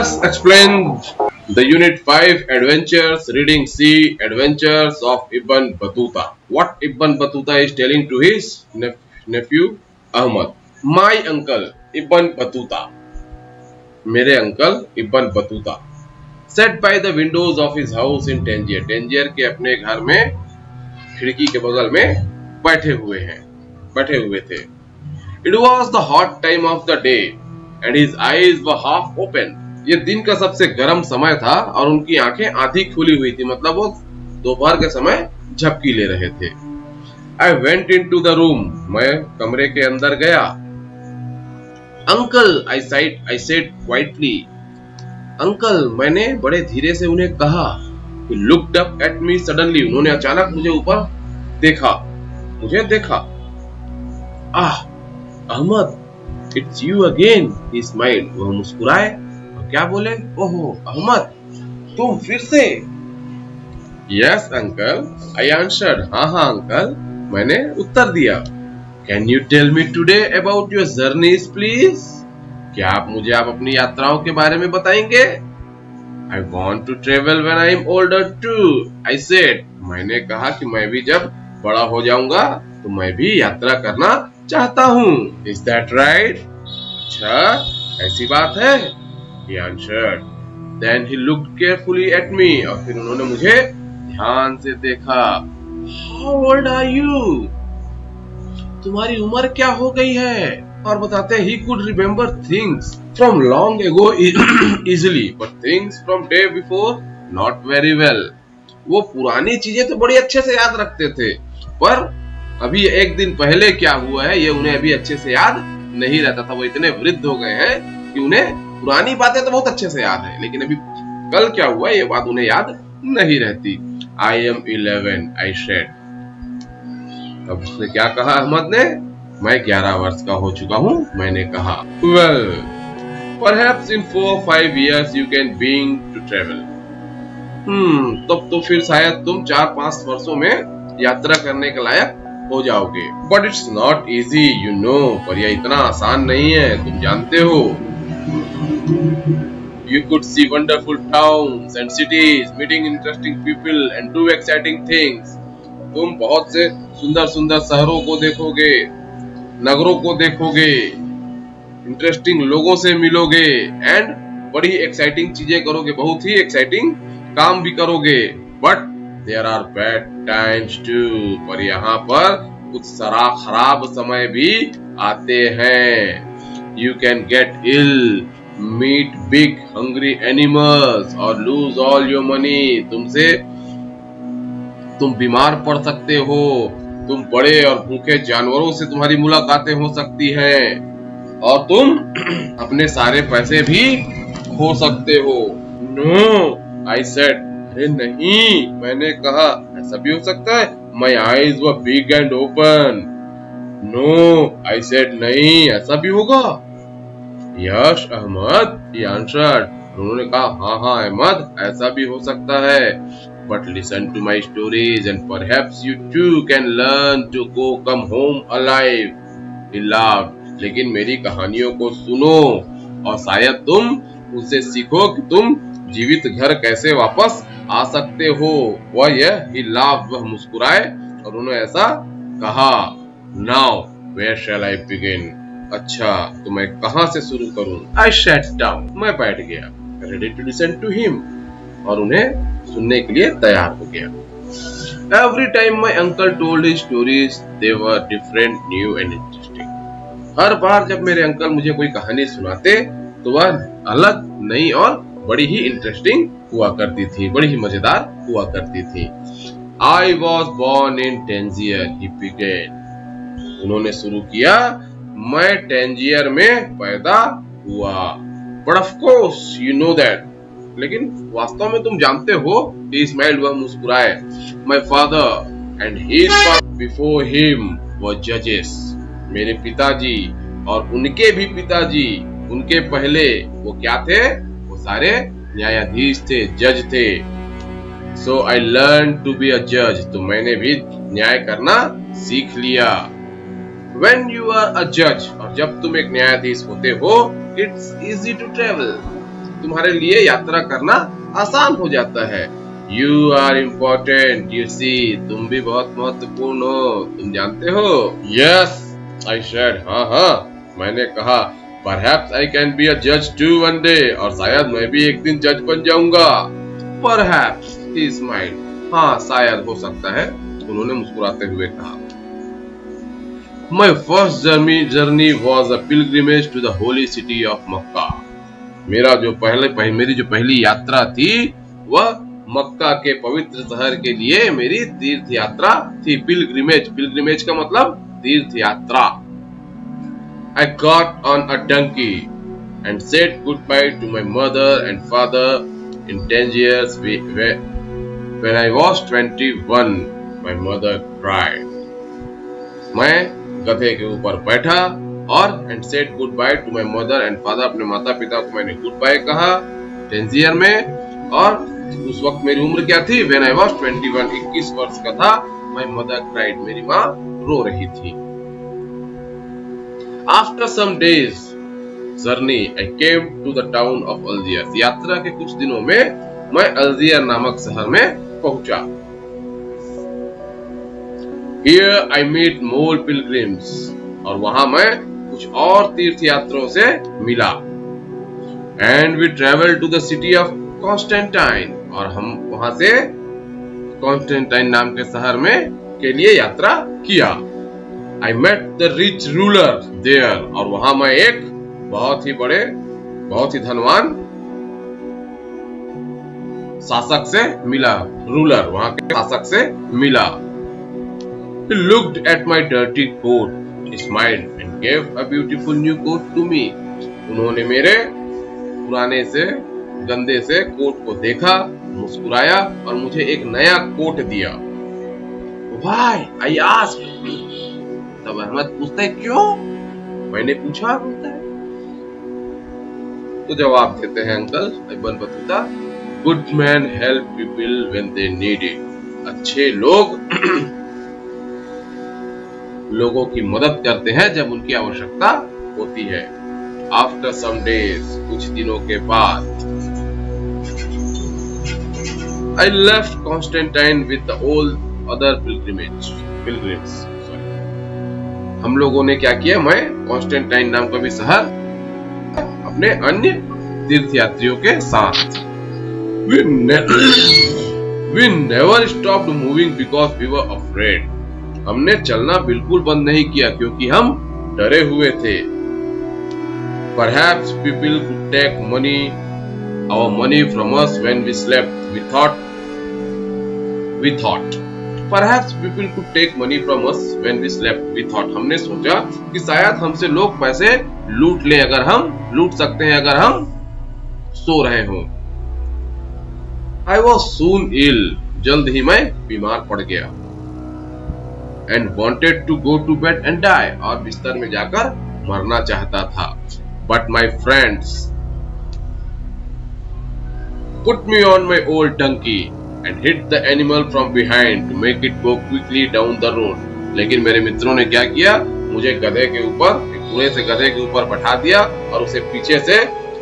Explained the Unit 5 Adventures, Reading C, Adventures of Ibn Battuta. What Ibn Battuta is telling to his nephew Ahmad. My uncle Ibn Battuta, मेरे uncle Ibn Battuta, sat by the windows of his house in Tangier. Tangier के अपने घर में खिड़की के बगल में बैठे हुए थे. It was the hot time of the day and his eyes were half open. ये दिन का सबसे गर्म समय था और उनकी आंखें आधी खुली हुई थी, मतलब वो दोपहर के समय झपकी ले रहे थे. I went into the room. मैं कमरे के अंदर गया. Uncle, I said quietly. Uncle, मैंने बड़े धीरे से उन्हें कहा. He looked up at me suddenly. उन्होंने अचानक मुझे ऊपर देखा. Ahmad, it's you again. He smiled. वह मुस्कुराए और क्या बोले? ओहो, अहमद, तुम फिर से? Yes, uncle. I answered. हाँ, अंकल, मैंने उत्तर दिया. Can you tell me today about your journeys, please? क्या आप मुझे अपनी यात्राओं के बारे में बताएंगे? I want to travel when I am older too. I said. मैंने कहा कि मैं भी जब बड़ा हो जाऊंगा तो मैं भी यात्रा करना चाहता हूँ. Is that right? अच्छा, ऐसी बात है? He answered. Then he looked carefully at me. और फिर उन्होंने मुझे ध्यान से देखा. How old are you? तुम्हारी उम्र क्या हो गई है? और बताते he could remember things from long ago easily, but things from day before not very well. वो पुरानी चीजें तो बड़ी अच्छे से याद रखते थे, पर अभी एक दिन पहले क्या हुआ है ये उन्हें अभी अच्छे से याद नहीं रहता था. वो इतने वृद्ध हो गए हैं कि उन्हें पुरानी बातें तो बहुत अच्छे से याद है, लेकिन अभी कल क्या हुआ ये बात उन्हें याद नहीं रहती. I am 11, I said. अब उसने क्या कहा अहमद ने? मैं 11 वर्ष का हो चुका हूँ, मैंने कहा. Well, perhaps in 4-5 years you can begin to travel. तब तो फिर शायद तुम 4-5 वर्षों में यात्रा करने के लायक हो जाओगे. But it's not easy, you know. पर यह इतना आसान नहीं है, तुम जानते हो. You could see wonderful towns and cities, meeting interesting people and do exciting things. तुम बहुत से सुंदर सुंदर शहरों को देखोगे, नगरों को देखोगे, इंटरेस्टिंग लोगों से मिलोगे एंड बड़ी एक्साइटिंग चीजें करोगे, बहुत ही एक्साइटिंग काम भी करोगे. But there are bad times too. पर यहाँ पर कुछ खराब समय भी आते हैं. You can get ill, meet big hungry animals और लूज ऑल योर मनी. तुम बीमार पड़ सकते हो. तुम बड़े और भूखे जानवरों से तुम्हारी मुलाकातें हो सकती हैं और तुम अपने सारे पैसे भी खो सकते हो. No, I said. अरे नहीं, मैंने कहा, ऐसा भी हो सकता है? My eyes were big and open. No, I said. नहीं, ऐसा भी होगा? Yes Ahmad, he answered. उन्होंने कहा, हाँ अहमद, ऐसा भी हो सकता है. But listen to my stories and perhaps you too can learn to come home alive. He laughed. लेकिन मेरी कहानियों को सुनो और शायद तुम उनसे सीखो कि तुम जीवित घर कैसे वापस आ सकते हो. He laughed. वह मुस्कुराए और उन्होंने ऐसा कहा. Now where shall I begin? अच्छा, तो मैं कहाँ से शुरू करूँ? I sat down. मैं बैठ गया, ready to listen to him. और उन्हें सुनने के लिए तैयार हो गया. Every time my uncle told his stories, they were different, new and interesting. हर बार जब मेरे अंकल मुझे कोई कहानी सुनाते तो वह अलग, नई और बड़ी ही इंटरेस्टिंग हुआ करती थी, बड़ी ही मजेदार हुआ करती थी. I was born in Tangier, he began. उन्होंने शुरू किया, मैं टेंजियर में पैदा हुआ. But of course, you know that. लेकिन वास्तव में तुम जानते हो. He smiled. वह मुस्कुराए. My father and his father before him were judges. मेरे पिताजी और उनके भी पिताजी, उनके पहले वो क्या थे? वो सारे न्यायाधीश थे, जज थे. So I learned to be a judge. तो मैंने भी न्याय करना सीख लिया. When you are a judge, और जब तुम एक न्यायाधीश होते हो, it's easy to travel. तुम्हारे लिए यात्रा करना आसान हो जाता है। You are important, you see, तुम भी बहुत महत्वपूर्ण हो, तुम जानते हो। Yes, I said, हाँ, मैंने कहा, Perhaps I can be a judge too one day, और शायद मैं भी एक दिन जज बन जाऊंगा। Perhaps, he smiled, हाँ शायद हो सकता है, उन्होंने मुस्कुराते हुए कहा। My first journey was a pilgrimage to the holy city of Makkah. मेरी जो पहली यात्रा थी वह मक्का के पवित्र शहर के लिए मेरी तीर्थ यात्रा थी। पिलग्रिमेज का मतलब तीर्थ यात्रा। I got on a donkey and said goodbye to my mother and father in Tangiers. When I was 21, my mother cried. मैं गधे के ऊपर बैठा और and said goodbye to my mother and father, अपने माता पिता को मैंने goodbye कहा टेंजियर में। और उस वक्त मेरी उम्र क्या थी? When I was 21, 21 वर्ष का था। My mother cried, मेरी माँ रो रही थी। After some days journey, I came to the town of Algiers. यात्रा के कुछ दिनों में मैं अल्जियर नामक शहर में पहुंचा। Here I meet more pilgrims, और वहां मैं कुछ और तीर्थ यात्रियों से मिला। And we traveled to the city of Constantine, और हम वहां से कॉन्स्टेंटाइन नाम के शहर में के लिए यात्रा किया। I met the rich ruler there, और वहां मैं एक बहुत ही धनवान शासक से मिला। रूलर, वहां के शासक से मिला। He looked at my dirty coat, smiled and gave a beautiful new coat to me. उन्होंने मेरे पुराने से गंदे से कोट को देखा, मुस्कुराया और मुझे एक नया कोट दिया। Why? I asked. तब अहमद पूछता है क्यों? मैंने पूछा, बोलता है। तो जवाब देते हैं uncle Ibn Battuta, Good men help people when they need it. अच्छे लोग लोगों की मदद करते हैं जब उनकी आवश्यकता होती है। After some days, कुछ दिनों के बाद, I left Constantine with the all other pilgrims. हम लोगों ने क्या किया? मैं कॉन्स्टेंटाइन नाम का भी शहर अपने अन्य तीर्थयात्रियों के साथ। We never stopped moving because we were afraid. हमने चलना बिल्कुल बंद नहीं किया क्योंकि हम डरे हुए थे। Perhaps people could take our money from us when we slept. We thought. Perhaps people could take money from us when we slept. We thought. हमने सोचा कि शायद हमसे लोग पैसे लूट सकते हैं अगर हम सो रहे हों। I was soon ill. जल्द ही मैं बीमार पड़ गया। And wanted to go to bed and die. और बिस्तर में जाकर मरना चाहता था। But my friends put me on my old donkey and hit the animal from behind to make it go quickly down the road. लेकिन मेरे मित्रों ने क्या किया? मुझे गधे के ऊपर, एक पूरे से गधे के ऊपर बैठा दिया और उसे पीछे से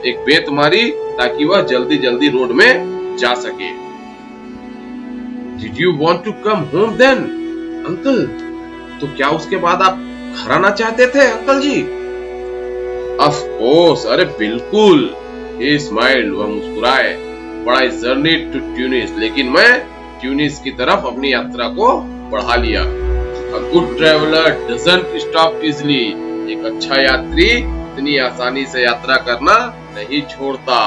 एक बेत मारी ताकि वह जल्दी जल्दी रोड में जा सके। Did you want to come home then, uncle? तो क्या उसके बाद आप घर आना चाहते थे अंकल जी? Of course, अरे बिल्कुल। He smiled, वह मुस्कुराए। But I journeyed to Tunis, लेकिन मैं ट्यूनिस की तरफ अपनी यात्रा को बढ़ा लिया। A good traveler doesn't stop easily. एक अच्छा यात्री इतनी आसानी से यात्रा करना नहीं छोड़ता।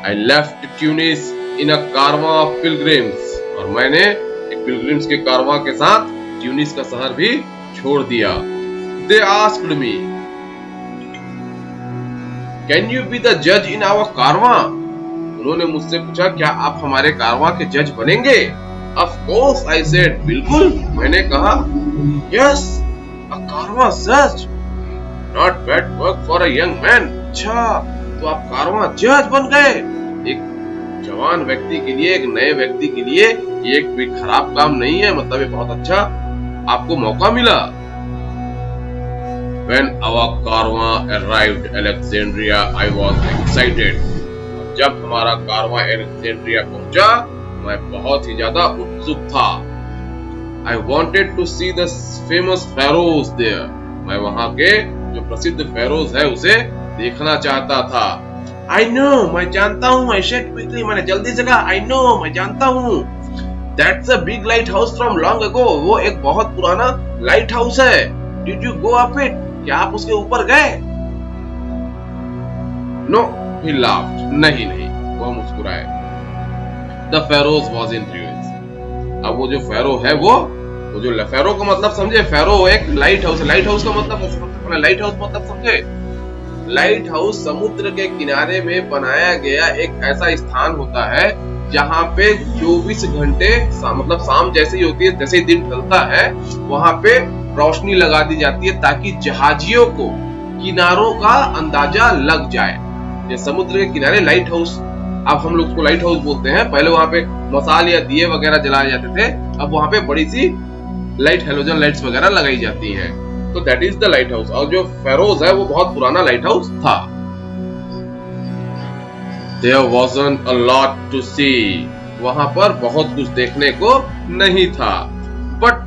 I left Tunis in a caravan of pilgrims, और मैंने एक पिलग्रिम्स के कारवां के साथ ट्यूनिस का शहर भी छोड़ दिया। They asked me, Can you be the judge in our caravan? उन्होंने मुझसे पूछा क्या आप हमारे कारवां के जज बनेंगे? Of course, I said. बिल्कुल, मैंने कहा। Yes, a caravan judge. Not bad work for a young man. अच्छा, तो आप कारवां जज बन गए। एक जवान व्यक्ति के लिए, एक नए व्यक्ति के लिए ये एक भी खराब काम नहीं है, मतलब ये बहुत अच्छा आपको मौका मिला। When our caravan arrived Alexandria, I was excited. जब हमारा कारवां एलेक्जेंड्रिया पहुंचा मैं बहुत ही ज्यादा उत्सुक था। I wanted to see the famous pharaohs there. मैं वहां के जो प्रसिद्ध फेरोज है उसे देखना चाहता था। I know, मैं जानता हूँ, I said quickly, मैंने जल्दी से कहा, I know, मैं जानता हूँ। That's a big lighthouse from long ago. वो एक बहुत पुराना लाइट हाउस है। Did you go up it? क्या आप उसके ऊपर गए? No, he laughed. नहीं, वो मुस्कुराए। The pharaohs was in ruins. अब वो जो फेरो है वो जो फेरो का मतलब समझे, फेरो एक लाइट हाउस है। लाइट हाउस का मतलब लाइट हाउस मतलब समझे, लाइट हाउस समुद्र के किनारे में बनाया गया एक ऐसा स्थान होता है जहाँ पे 24 घंटे मतलब शाम जैसे ही होती है, जैसे ही दिन ढलता है वहां पे रोशनी लगा दी जाती है ताकि जहाजियों को किनारों का अंदाजा लग जाए। ये समुद्र के किनारे लाइट हाउस, अब हम लोग उसको लाइट हाउस बोलते हैं। पहले वहां पे मसाल या दिए वगैरह जलाए जाते थे, अब वहां पे बड़ी सी लाइट हेलोजन लाइट्स वगैरह लगाई जाती हैं। तो that is the light house. और जो फेरोज है वो बहुत पुराना लाइट हाउस था। There wasn't a lot to see. वहां पर बहुत कुछ देखने को नहीं था। But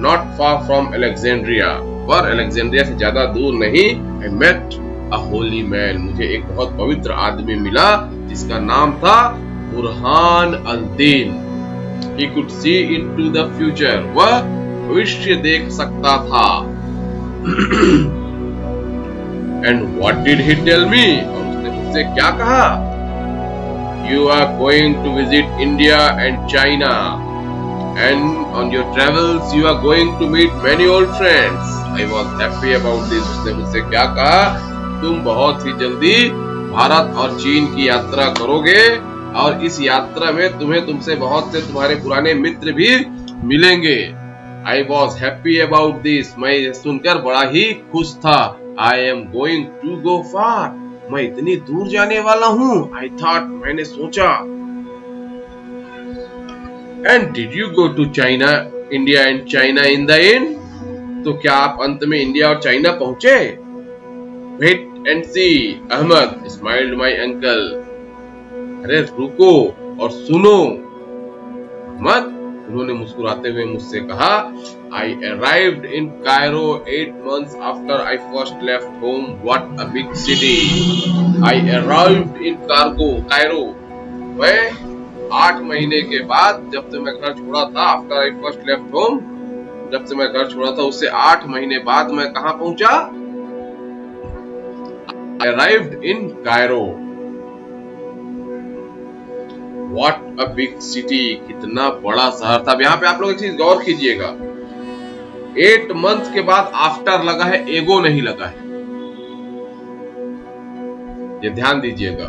not far from Alexandria. पर अलेक्जेंड्रिया से ज्यादा दूर नहीं। I met a holy man. मुझे एक बहुत पवित्र आदमी मिला जिसका नाम था Burhan al-Din. He could see into the future. वह भविष्य देख सकता था। And what did he tell me? और उसने मुझसे क्या कहा? You are going to visit India and China, and on your travels you are going to meet many old friends. I was happy about this. उसने मुझसे क्या कहा? तुम बहुत ही जल्दी भारत और चीन की यात्रा करोगे और इस यात्रा में तुमसे बहुत से तुम्हारे पुराने मित्र भी मिलेंगे। I was happy about this. मैं यह सुनकर बड़ा ही खुश था। I am going to go far. मैं इतनी दूर जाने वाला हूँ। I thought, मैंने सोचा। And did you go to China, India and China in the end? तो क्या आप अंत में इंडिया और चाइना पहुंचे? Wait and see. Ahmad smiled my uncle. अरे रुको और सुनो। अहमद, उन्होंने मुस्कुराते हुए मुझसे कहा, I arrived in Cairo 8 months after I first left home. What a big city! I arrived in Cairo. मैं 8 महीने के बाद, जब से मैं घर छोड़ा था, after I first left home, जब से मैं घर छोड़ा था उससे 8 महीने बाद मैं कहाँ पहुंचा? I arrived in Cairo. What a big city! कितना बड़ा शहर था। यहाँ पे आप लोग एक चीज गौर कीजिएगा, 8 मंथ के बाद आफ्टर लगा है, एगो नहीं लगा है। ये ध्यान दीजिएगा।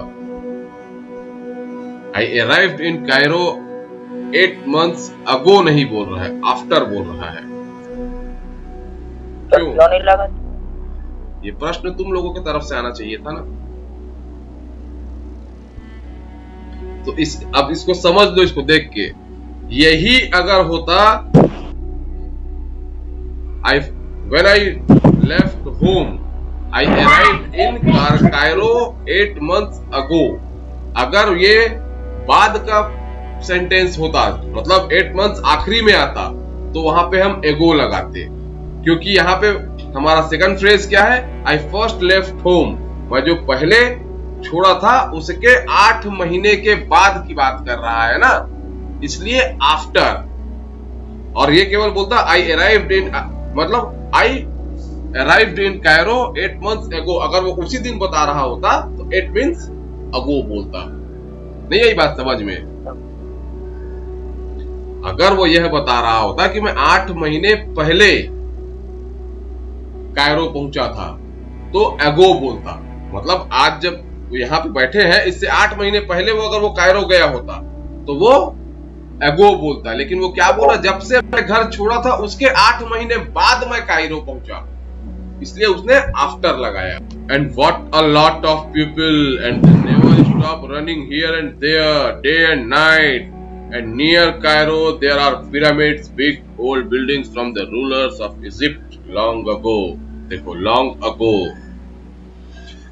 I arrived in Cairo 8 months ago नहीं बोल रहा है, आफ्टर बोल रहा है। क्यों नहीं लगा? ये प्रश्न तुम लोगों की तरफ से आना चाहिए था ना। तो अब इसको समझ लो, इसको देख के। यही अगर होता when I left home, I arrived in Cairo 8 months ago. अगर ये बाद का सेंटेंस होता, मतलब 8 मंथ्स आखिरी में आता, तो वहां पे हम एगो लगाते, क्योंकि यहाँ पे हमारा सेकंड फ्रेज क्या है? I first left home. मैं जो पहले छोड़ा था उसके 8 महीने के बाद की बात कर रहा है ना, इसलिए आफ्टर। और ये केवल बोलता I arrived in, मतलब I arrived in Cairo 8 months ago। अगर वो उसी दिन बता रहा होता तो 8 means ago बोलता। नहीं, यही बात समझ में? अगर वो यह बता रहा होता कि मैं 8 महीने पहले कायरो पहुंचा था तो ago बोलता। मतलब आज जब यहाँ पे बैठे हैं, इससे 8 महीने पहले वो अगर वो कायरो गया होता तो वो एगो बोलता। लेकिन वो क्या बोला? जब से मैं घर छोड़ा था उसके 8 महीने बाद मैं कायरो पहुंचा, इसलिए उसने आफ्टर लगाया। And what a lot of people and they never stop running here and there day and night. And near Cairo there are pyramids, big old buildings from the rulers of Egypt long ago. देखो, long ago.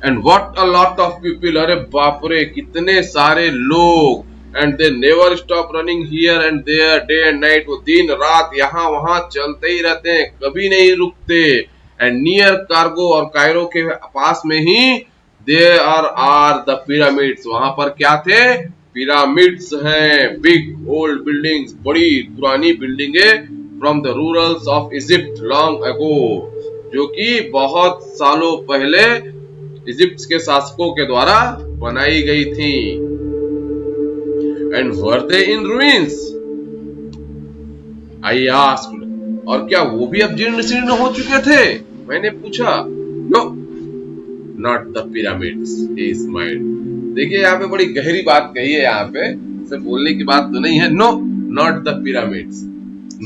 And what a lot of people, अरे बाप रे कितने सारे लोग, and they never stop running here and there day and night, वो दिन रात यहाँ वहां चलते ही रहते हैं, कभी नहीं रुकते। एंड नियर कार्गो, और कायरो के पास में ही देयर आर द पिरामिड्स, वहां पर क्या थे, पिरामिड्स हैं, बिग ओल्ड बिल्डिंग्स, बड़ी पुरानी बिल्डिंगे from the rulers of Egypt long अगो, जो कि बहुत सालों पहले इजिप्ट के शासकों के द्वारा बनाई गई थी। And were they in ruins, I asked, और क्या वो भी अब जीर्ण शीर्ण हो चुके थे, मैंने पूछा। No not the pyramids is mind, देखिए यहाँ पे बड़ी गहरी बात कही है, यहाँ पे सिर्फ बोलने की बात तो नहीं है। नो नॉट द पिरामिड्स,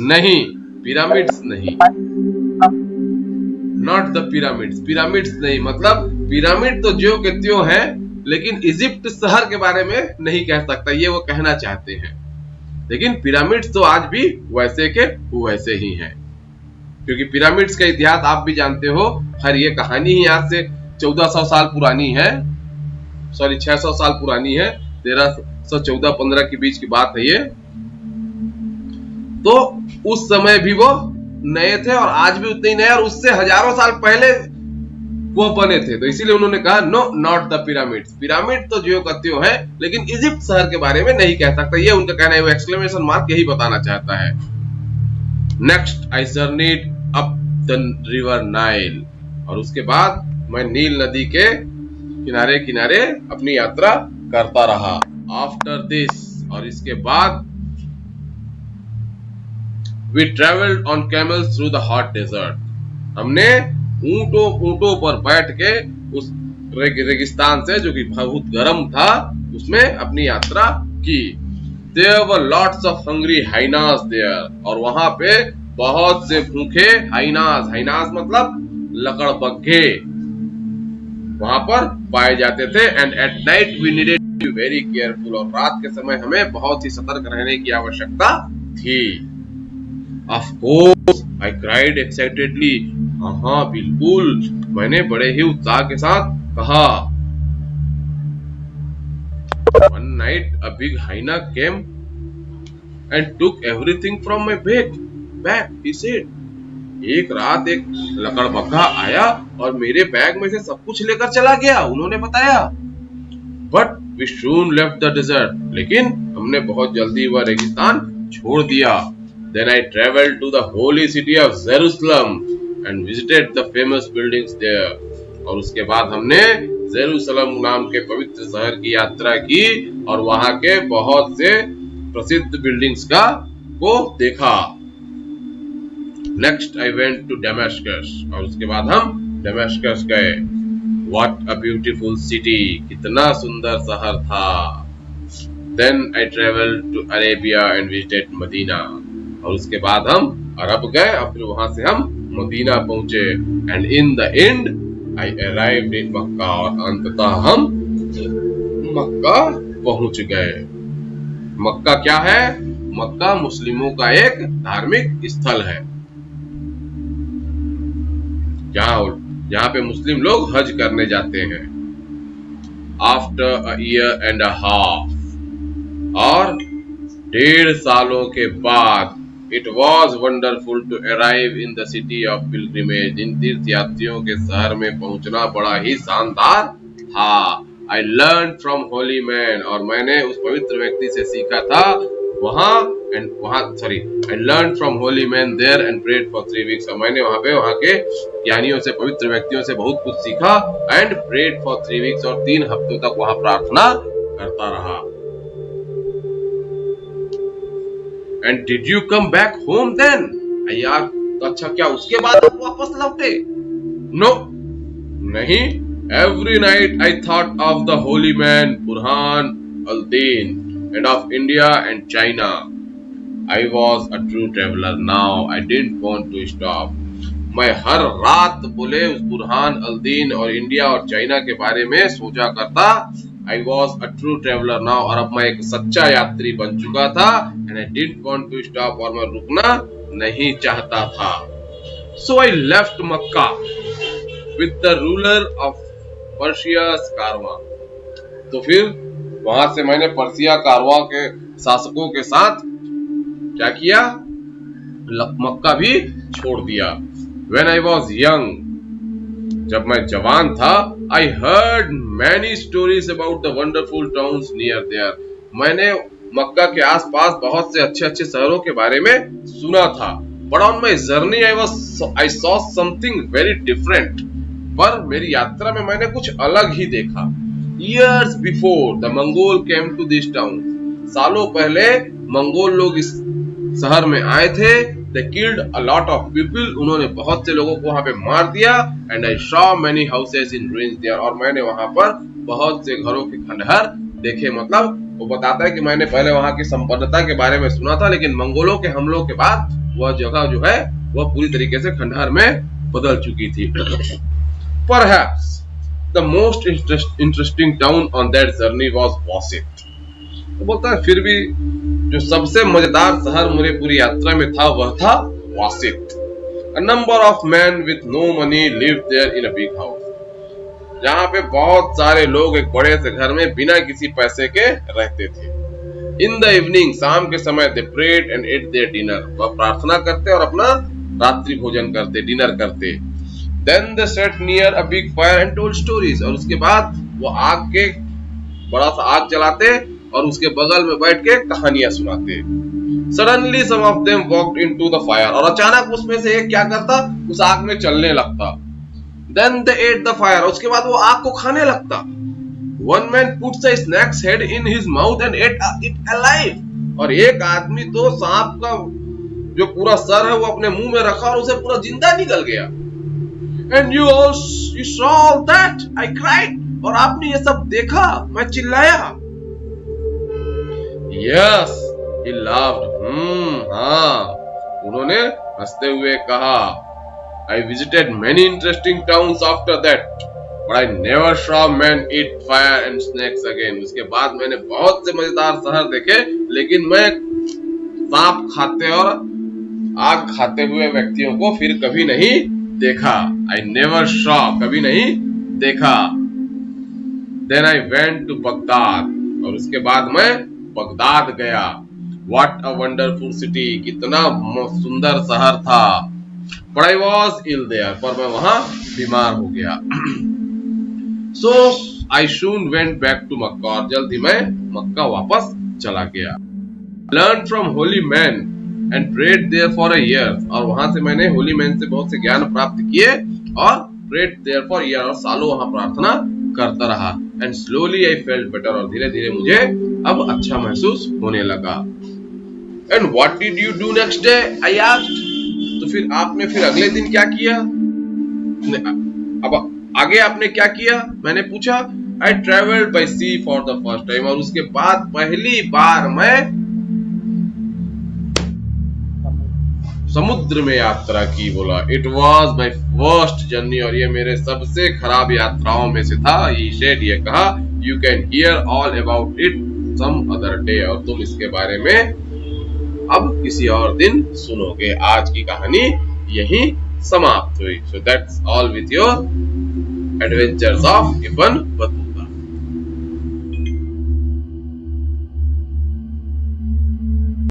नहीं पिरामिड्स नहीं, नॉट द पिरामिड्स, पिरामिड्स नहीं, मतलब पिरामिड तो ज्यों के त्यों है, लेकिन इजिप्ट शहर के बारे में नहीं कह सकता, ये वो कहना चाहते हैं। लेकिन पिरामिड्स तो आज भी वैसे के वैसे ही हैं, क्योंकि पिरामिड्स का इतिहास आप भी जानते हो। खैर ये कहानी ही आज से 1400 साल पुरानी है, सॉरी 600 साल पुरानी है, 1314-15 के बीच की बात है ये। तो उस समय भी वो नए थे और आज भी उतने ही नए, और उससे हजारों साल पहले वो बने थे, तो इसीलिए उन्होंने कहा no not the pyramids, pyramid तो ज्यों का त्यों है, लेकिन इजिप्ट शहर के बारे में नहीं कह सकता, ये उनका कहना है। वो एक्सक्लेमेशन मार्क यही बताना चाहता है। Next I journeyed up the river Nile, और उसके बाद मैं नील नदी के किनारे किनारे अपनी यात्रा करता रहा। आफ्टर दिस, और इसके बाद we travelled on camels through the hot desert, हमने ऊंटों पर बैठ के उस रेगिस्तान से, जो कि बहुत गर्म था, उसमें अपनी यात्रा की। There were lots of hungry hyenas there, और वहां पे बहुत से भूखे हाइनास, हाइनास मतलब लकड़बग्घे वहां पर पाए जाते थे। And at night we needed to be very careful, और रात के समय हमें बहुत ही सतर्क रहने की आवश्यकता थी। Of course, I cried excitedly, हाँ बिल्कुल, मैंने बड़े ही उत्साह के साथ कहा। One night a big hyena came and took everything from my bag, he said. एक रात एक लकड़बग्घा आया और मेरे बैग में से सब कुछ लेकर चला गया, उन्होंने बताया। But we soon left the desert, लेकिन हमने बहुत जल्दी वह रेगिस्तान छोड़ दिया। Then I traveled to the holy city of Jerusalem and visited the famous buildings there, और उसके बाद हमने जेरूसलम नाम के पवित्र शहर की यात्रा की और वहां के बहुत से प्रसिद्ध बिल्डिंग्स को देखा। नेक्स्ट आई वेंट टू डेमास्कस, और उसके बाद हम डेमास्कस गए। व्हाट अ ब्यूटीफुल सिटी, कितना सुंदर शहर था। Then I travelled to Arabia and visited Medina, और उसके बाद हम अरब गए और फिर वहां से हम मदीना पहुंचे। And in the end I arrived in Mecca, और अंततः हम मक्का पहुंच गए। मक्का क्या है? मक्का मुस्लिमों का एक धार्मिक स्थल है, जहां पे मुस्लिम लोग हज करने जाते हैं। After a year and a half, और 1.5 सालों के बाद, it was wonderful to arrive in the city of pilgrimage, इन तीर्थ यात्रियों के शहर में पहुंचना बड़ा ही शानदार था। I learn from holy man, और मैंने उस पवित्र व्यक्ति से सीखा था I learn from holy man there and prayed for 3 weeks, और मैंने वहां के ज्ञानियों से, पवित्र व्यक्तियों से बहुत कुछ सीखा। एंड प्रेड फॉर 3 वीक्स, और 3 हफ्तों तक वहां प्रार्थना करता रहा। And did you come back home then? यार तो अच्छा, क्या उसके बाद आप वापस लौटे? No, नहीं। Every night I thought of the holy man Burhan al-Din and of India and China. I was a true traveler now. I didn't want to stop. मैं हर रात बोले उस बुरहान अल-दीन और इंडिया और चाइना के बारे में सोचा करता। I was a true traveler now, और अब मैं एक सच्चा यात्री बन चुका था। And I didn't want to stop, और मैं रुकना नहीं चाहता था। So I left Makkah with the ruler of पर्शियस कारवां। तो फिर वहां से मैंने पर्सिया कारवां के शासकों के साथ क्या किया, मक्का भी छोड़ दिया। When I was young, जब मैं जवान था, I heard many stories about the wonderful towns near there. मैंने मक्का के आसपास बहुत से अच्छे अच्छे शहरों के बारे में सुना था। But on my journey I saw something very different. पर मेरी यात्रा में मैंने कुछ अलग ही देखा। Years before the Mongol came to this town. सालों पहले मंगोल लोग इस शहर में आए थे। They killed a lot of people. उन्होंने बहुत से लोगों को वहां पे मार दिया। And I saw many houses in ruins there. और मैंने वहां पर बहुत से घरों के खंडहर देखे। मतलब वो बताता है कि मैंने पहले वहां की संपन्नता के बारे में सुना था, लेकिन मंगोलों के हमलों के बाद वह जगह जो है वह पूरी तरीके से खंडहर में बदल चुकी थी। Perhaps the most interesting town on that journey was Wasit. तो बोलता है फिर भी जो सबसे मजेदार शहर मेरे पूरी यात्रा में था वह था वासित। A number of men with no money lived there in a big house. जहाँ पे बहुत सारे लोग एक बड़े से घर में बिना किसी पैसे के रहते थे। In the evening, शाम के समय they prayed and ate their dinner. वह प्रार्थना करते और अपना रात्रि भोजन करते, डिनर करते। Then they sat near a big fire and told stories. और उसके बाद वो आग के बड़ा सा आग जलाते और उसके बगल में बैठ के कहानियां सुनाते। Suddenly some of them walked into the fire. और अचानक उसमें से एक क्या करता, उस आग में चलने लगता। Then they ate the fire. उसके बाद वो आग को खाने लगता। One man puts a snake's head in his mouth and ate it alive. और एक आदमी तो सांप का जो पूरा सर है वो अपने मुंह में रखा और उसे पूरा जिंदा निकल गया। And you saw all that? I cried. और आपने ये सब देखा? मैं चिल्लाया। Yes, he laughed. हाँ, उन्होंने हंसते हुए कहा। I visited many interesting towns after that, but I never saw men eat fire and snakes again. उसके बाद मैंने बहुत से मजेदार शहर देखे, लेकिन मैं सांप खाते और आग खाते हुए व्यक्तियों को फिर कभी नहीं देखा। I never saw, कभी नहीं देखा। Then I went to Baghdad. और उसके बाद मैं बगदाद गया। What a wonderful city, कितना सुंदर शहर था। But I was ill there, पर मैं वहां बीमार हो गया। So I soon went back to Makkah. और जल्द ही मैं मक्का वापस चला गया। Learned from holy men and prayed there for a year. और वहां से मैंने होली मैन से बहुत से ज्ञान प्राप्त किए और prayed there for a year, और सालों वहां प्रार्थना करता रहा। And slowly I felt better. और धीरे धीरे मुझे अब अच्छा महसूस होने लगा। And what did you do next day? I asked. तो फिर आपने फिर अगले दिन क्या किया? अब आगे आपने क्या किया? मैंने पूछा। I traveled by sea for the first time. और उसके बाद पहली बार मैं समुद्र में यात्रा की। बोला It was my worst journey. और ये मेरे सबसे खराब यात्राओं में से था। ये कहा You can hear all about it some other day. और तुम इसके बारे में अब किसी और दिन सुनोगे। आज की कहानी यहीं समाप्त हुई। So that's all with your adventures of Ibn Battuta.